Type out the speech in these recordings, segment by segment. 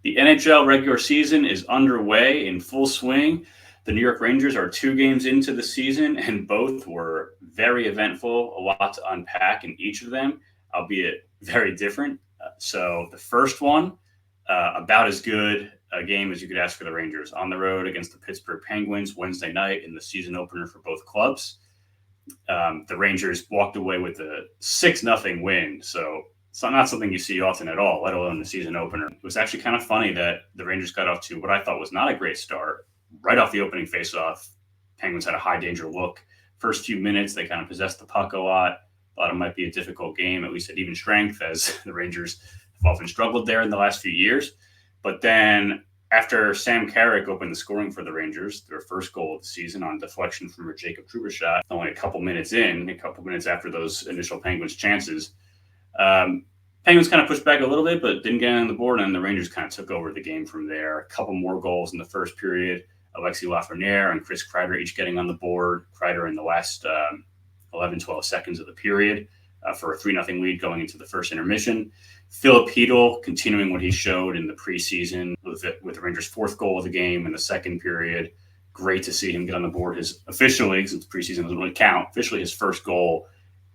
The NHL regular season is underway in full swing. The New York Rangers are 2 games into the season, and both were very eventful. A lot to unpack in each of them, albeit very different. So the first one, about as good a game as you could ask for the Rangers on the road against the Pittsburgh Penguins Wednesday night in the season opener for both clubs. The Rangers walked away with a 6-0 win. So it's not something you see often at all, let alone the season opener. It was actually kind of funny that the Rangers got off to what I thought was not a great start. Right off the opening faceoff, Penguins had a high danger look. First few minutes, they kind of possessed the puck a lot. Thought it might be a difficult game, at least at even strength, as the Rangers have often struggled there in the last few years. But then after Sam Carrick opened the scoring for the Rangers, their first goal of the season on deflection from a Jacob Trouba shot, only a couple minutes after those initial Penguins chances, Penguins kind of pushed back a little bit, but didn't get on the board, and the Rangers kind of took over the game from there. A couple more goals in the first period. Alexis Lafreniere and Chris Kreider each getting on the board. Kreider in the last 11, 12 seconds of the period for a 3-0 lead going into the first intermission. Philip Hedl continuing what he showed in the preseason with the Rangers' fourth goal of the game in the second period. Great to see him get on the board. Officially, since preseason doesn't really count, officially his first goal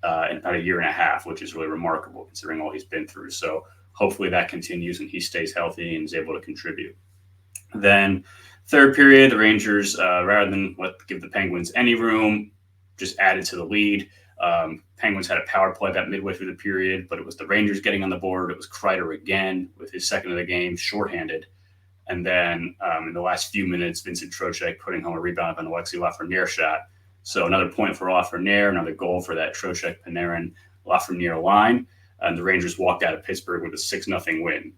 in about a year and a half, which is really remarkable considering all he's been through. So hopefully that continues and he stays healthy and is able to contribute. Then third period, the Rangers, rather than give the Penguins any room, just added to the lead. Penguins had a power play about midway through the period, but it was the Rangers getting on the board. It was Kreider again with his second of the game, shorthanded. And then in the last few minutes, Vincent Trocheck putting home a rebound of an Alexis Lafreniere shot. So another point for Lafreniere, another goal for that Trocheck, Panarin, Lafreniere line. And the Rangers walked out of Pittsburgh with a 6-0 win.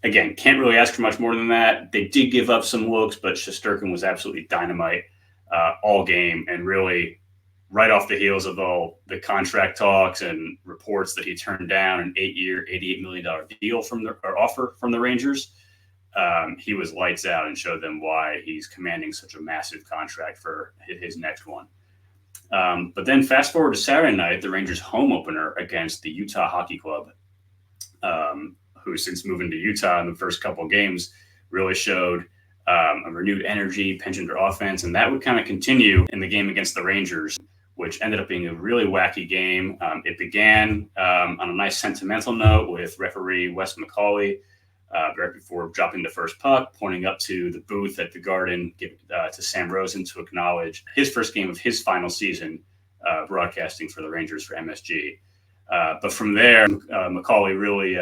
Again, can't really ask for much more than that. They did give up some looks, but Shesterkin was absolutely dynamite all game, and really right off the heels of all the contract talks and reports that he turned down an 8-year, $88 million deal offer from the Rangers. He was lights out and showed them why he's commanding such a massive contract for his next one. But then fast forward to Saturday night, the Rangers' home opener against the Utah Hockey Club, who since moving to Utah in the first couple of games really showed a renewed energy, penchant for offense, and that would kind of continue in the game against the Rangers, which ended up being a really wacky game. It began on a nice sentimental note with referee Wes McCauley right before dropping the first puck, pointing up to the booth at the Garden to Sam Rosen to acknowledge his first game of his final season broadcasting for the Rangers for MSG. But from there, McCauley really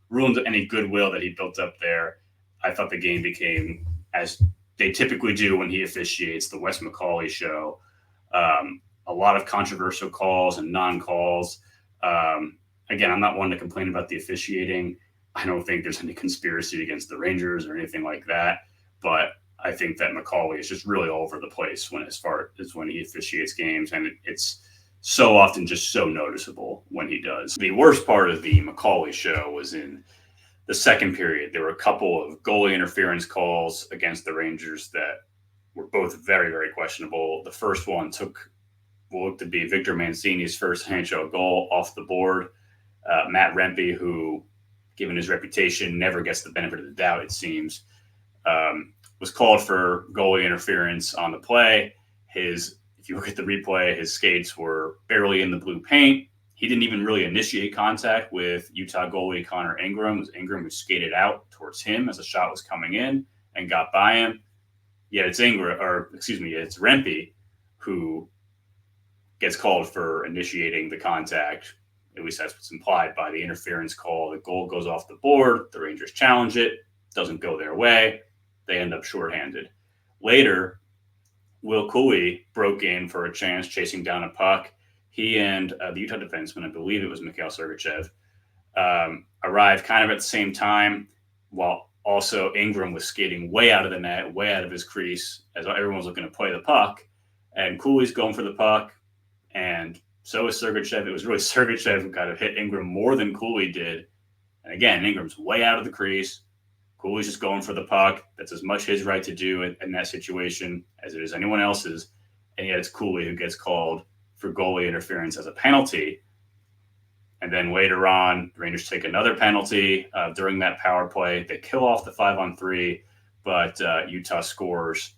ruined any goodwill that he built up there. I thought the game became, as they typically do when he officiates, the Wes McCauley show. A lot of controversial calls and non-calls. Again, I'm not one to complain about the officiating. I don't think there's any conspiracy against the Rangers or anything like that. But I think that McCauley is just really all over the place as far as when he officiates games. And it's so often just so noticeable when he does. The worst part of the McCauley show was in the second period. There were a couple of goalie interference calls against the Rangers that were both very, very questionable. The first one will look to be Victor Mancini's first NHL goal off the board. Matt Rempe, who, given his reputation, never gets the benefit of the doubt, it seems, was called for goalie interference on the play. If you look at the replay, his skates were barely in the blue paint. He didn't even really initiate contact with Utah goalie Connor Ingram. It was Ingram who skated out towards him as the shot was coming in and got by him. Yet it's it's Rempe who gets called for initiating the contact. At least that's what's implied by the interference call. The goal goes off the board. The Rangers challenge it. Doesn't go their way. They end up shorthanded. Later, Will Cooley broke in for a chance, chasing down a puck. He and the Utah defenseman, I believe it was Mikhail Sergachev, arrived kind of at the same time, while also Ingram was skating way out of the net, way out of his crease, as everyone was looking to play the puck. And Cooley's going for the puck, and so is Sergachev. It was really Sergachev who kind of hit Ingram more than Cooley did. And again, Ingram's way out of the crease. Cooley's just going for the puck. That's as much his right to do in that situation as it is anyone else's. And yet it's Cooley who gets called for goalie interference as a penalty. And then later on, the Rangers take another penalty during that power play. They kill off the 5-on-3, but Utah scores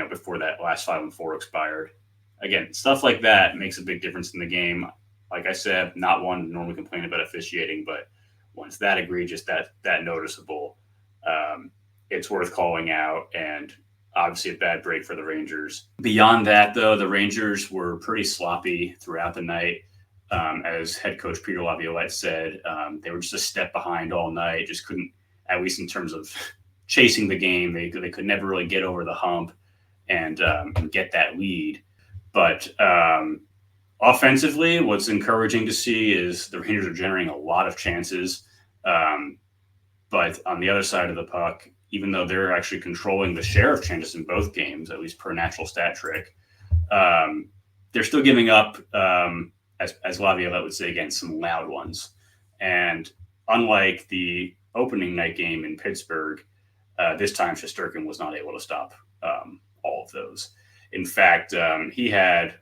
before that last 5-on-4 expired. Again, stuff like that makes a big difference in the game. Like I said, not one to normally complain about officiating, but when it's that egregious, that noticeable, it's worth calling out, and obviously a bad break for the Rangers. Beyond that, though, the Rangers were pretty sloppy throughout the night. As head coach Peter Laviolette said, they were just a step behind all night, just couldn't, at least in terms of chasing the game, they could never really get over the hump and get that lead. But offensively, what's encouraging to see is the Rangers are generating a lot of chances. But on the other side of the puck, even though they're actually controlling the share of chances in both games, at least per natural stat trick, they're still giving up, as Laviolette would say again, some loud ones. And unlike the opening night game in Pittsburgh, this time Shesterkin was not able to stop all of those. In fact, he had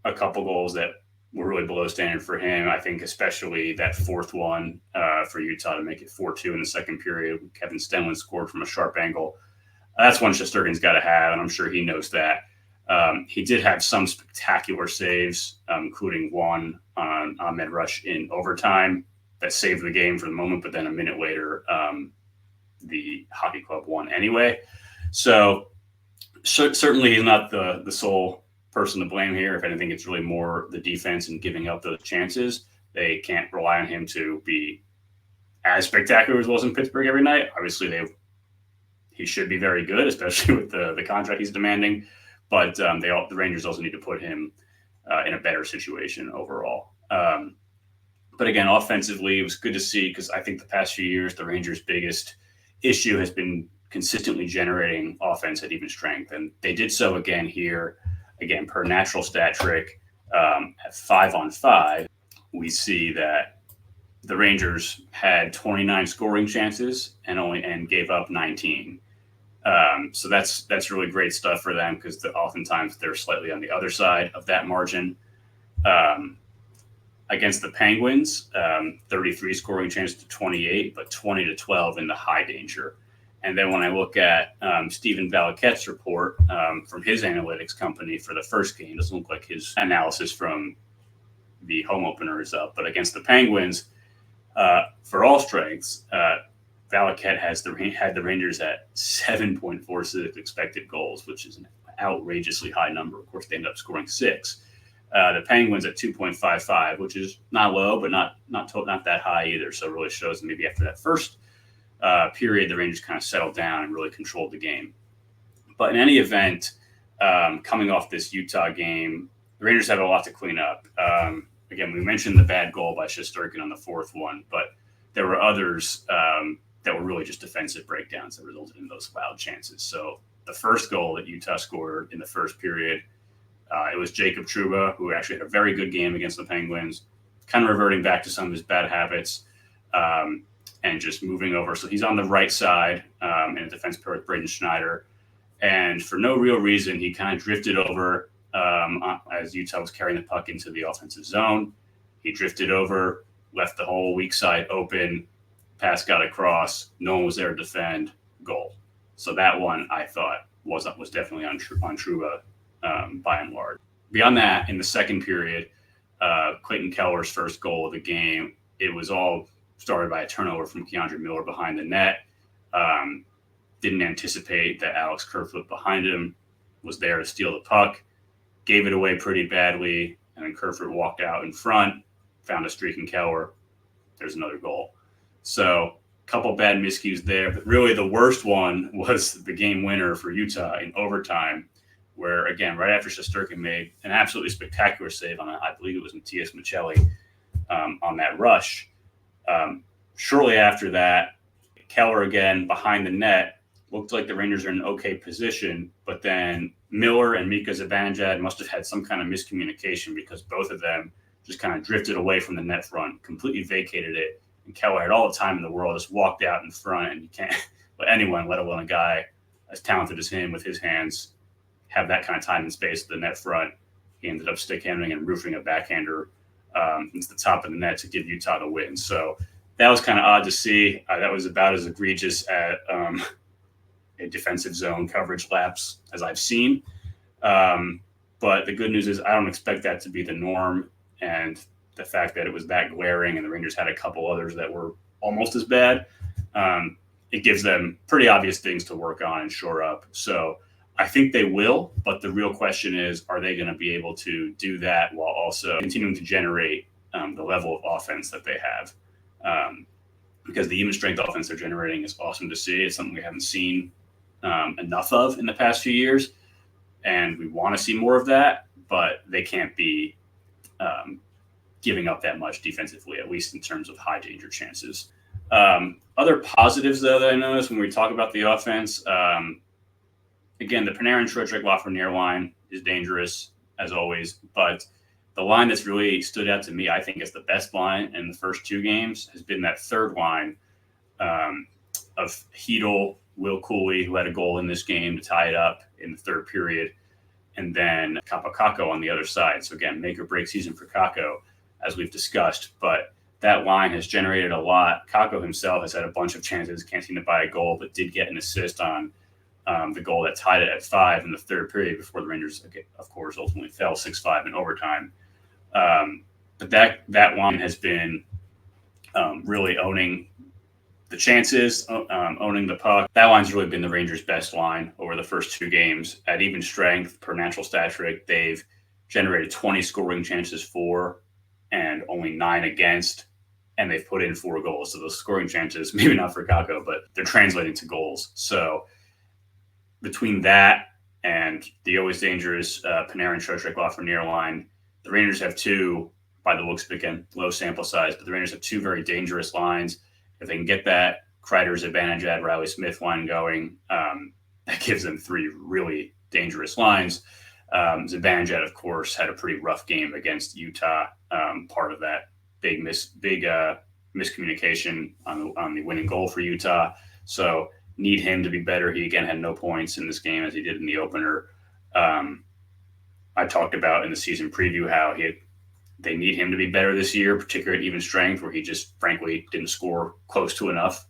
a couple goals that were really below standard for him. I think especially that fourth one for Utah to make it 4-2 in the second period. Kevin Stenlund scored from a sharp angle. That's one Shesterkin's got to have, and I'm sure he knows that. He did have some spectacular saves, including one on Ahmed Rush in overtime that saved the game for the moment, but then a minute later, the hockey club won anyway. So certainly he's not the sole person to blame here. If anything, it's really more the defense and giving up those chances. They can't rely on him to be as spectacular as was in Pittsburgh every night. Obviously, he should be very good, especially with the contract he's demanding. But the Rangers also need to put him in a better situation overall. But again, offensively, it was good to see because I think the past few years, the Rangers' biggest issue has been consistently generating offense at even strength. And they did so again here. Again, per natural stat trick, at 5-on-5, we see that the Rangers had 29 scoring chances and gave up 19. So that's really great stuff for them because oftentimes they're slightly on the other side of that margin. Against the Penguins, 33 scoring chances to 28, but 20-12 in the high danger. And then when I look at Stephen Valiquette's report from his analytics company for the first game, it doesn't look like his analysis from the home opener is up. But against the Penguins, for all strengths, Valiquette had the Rangers at 7.46 expected goals, which is an outrageously high number. Of course, they ended up scoring 6. The Penguins at 2.55, which is not low, but not that high either. So it really shows that maybe after that first period, the Rangers kind of settled down and really controlled the game. But in any event, coming off this Utah game, the Rangers have a lot to clean up. Again, we mentioned the bad goal by Shesterkin on the fourth one, but there were others that were really just defensive breakdowns that resulted in those loud chances. So the first goal that Utah scored in the first period, it was Jacob Trouba, who actually had a very good game against the Penguins, kind of reverting back to some of his bad habits and just moving over. So he's on the right side in a defense pair with Braden Schneider. And for no real reason, he kind of drifted over as Utah was carrying the puck into the offensive zone. He drifted over, left the whole weak side open, pass got across, no one was there to defend, goal. So that one I thought was definitely on Trouba by and large. Beyond that, in the second period, Clayton Keller's first goal of the game, it was all started by a turnover from Keandre Miller behind the net. Didn't anticipate that Alex Kerfoot behind him was there to steal the puck, gave it away pretty badly, and then Kerfoot walked out in front, found a streak in Keller. There's another goal. So a couple bad miscues there, but really the worst one was the game winner for Utah in overtime, where, again, right after Shesterkin made an absolutely spectacular save on, I believe it was Matias Michelli on that rush. Shortly after that, Keller again behind the net. Looked like the Rangers are in an okay position, but then Miller and Mika Zibanejad must have had some kind of miscommunication because both of them just kind of drifted away from the net front, completely vacated it. And Keller had all the time in the world, just walked out in front, and you can't let anyone, let alone a guy as talented as him with his hands, have that kind of time and space at the net front. He ended up stick-handling and roofing a backhander into the top of the net to give Utah the win. So that was kind of odd to see. That was about as egregious at a defensive zone coverage lapse as I've seen. But the good news is I don't expect that to be the norm. And the fact that it was that glaring and the Rangers had a couple others that were almost as bad, it gives them pretty obvious things to work on and shore up. So I think they will, but the real question is, are they going to be able to do that while also continuing to generate the level of offense that they have? Because the even strength offense they're generating is awesome to see. It's something we haven't seen enough of in the past few years, and we want to see more of that, but they can't be giving up that much defensively, at least in terms of high danger chances. Other positives, though, that I noticed when we talk about the offense, again, the Panarin, Trocheck, Lafreniere line is dangerous, as always, but the line that's really stood out to me, I think, is the best line in the first two games has been that third line of Hedl, Will Cooley, who had a goal in this game to tie it up in the third period, and then Kakko on the other side. So, again, make or break season for Kakko, as we've discussed, but that line has generated a lot. Kakko himself has had a bunch of chances, can't seem to buy a goal, but did get an assist on the goal that tied it at 5 in the third period before the Rangers, of course, ultimately fell 6-5 in overtime. But that line has been really owning the chances, owning the puck. That line's really been the Rangers' best line over the first two games. At even strength, per natural stat trick, they've generated 20 scoring chances for and only 9 against, and they've put in 4 goals. So those scoring chances, maybe not for Kakko, but they're translating to goals. So between that and the always dangerous Panarin, Trocheck, Lafreniere line, the Rangers have two, by the looks of it, again, low sample size, but the Rangers have two very dangerous lines. If they can get that Kreider's advantage at Riley Smith line going, that gives them 3 really dangerous lines. Zibanejad, of course, had a pretty rough game against Utah. Part of that big miscommunication on the winning goal for Utah. So need him to be better. He, again, had no points in this game as he did in the opener. I talked about in the season preview how they need him to be better this year, particularly at even strength, where he just, frankly, didn't score close to enough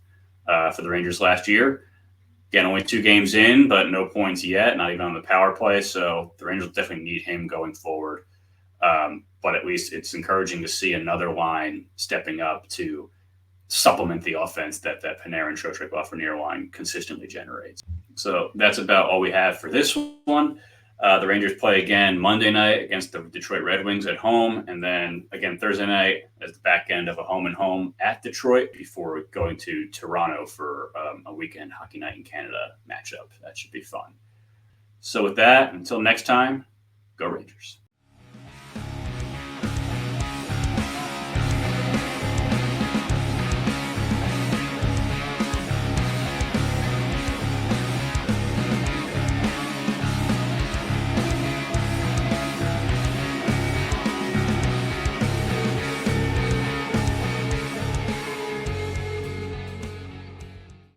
for the Rangers last year. Again, only 2 games in, but no points yet, not even on the power play. So the Rangers definitely need him going forward. But at least it's encouraging to see another line stepping up to supplement the offense that Panarin, Trocheck, Lafreniere line consistently generates. So that's about all we have for this one. The Rangers play again Monday night against the Detroit Red Wings at home, and then again Thursday night as the back end of a home-and-home at Detroit before going to Toronto for a weekend Hockey Night in Canada matchup. That should be fun. So with that, until next time, go Rangers.